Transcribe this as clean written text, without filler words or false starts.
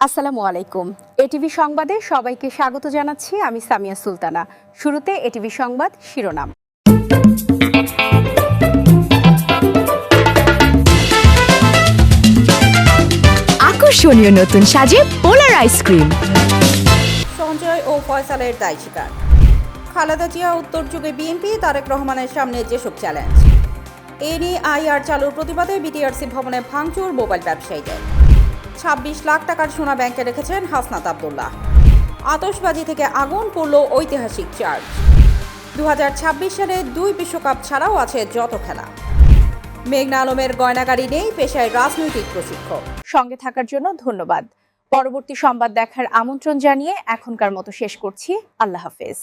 আসসালামু আলাইকুম। এটিভি সংবাদে সবাইকে স্বাগত জানাচ্ছি। আমি সামিয়া সুলতানা। শুরুতে এটিভি সংবাদ শিরোনাম। আকর্ষণীয় নতুন সাজে পোলার আইসক্রিম। সঞ্জয় ও ফয়সালের দায় স্বীকার। খালেদা জিয়া উত্তর যুগে বিএনপি তারেক রহমানের সামনে যেসব চ্যালেঞ্জ। এনএআইআর চালুর প্রতিবাদে বিটিআরসি ভবনে ভাঙচুর মোবাইল ব্যবসায়ীদের। ২৬ লাখ টাকার সোনা ব্যাংকে রেখেছেন হাসনাত আব্দুল্লাহ। আতশবাজি থেকে আগুন পড়ল ঐতিহাসিক চার্চ। ২০২৬ সালে ২ বিশ্বকাপ ছাড়াও আছে যত খেলা। মেঘনা আলমের গয়নাগাড়ি নেই, পেশায় রাজনৈতিক প্রশিক্ষক। সঙ্গে থাকার জন্য ধন্যবাদ। পরবর্তী সংবাদ দেখার আমন্ত্রণ জানিয়ে এখনকার মতো শেষ করছি। আল্লাহ হাফেজ।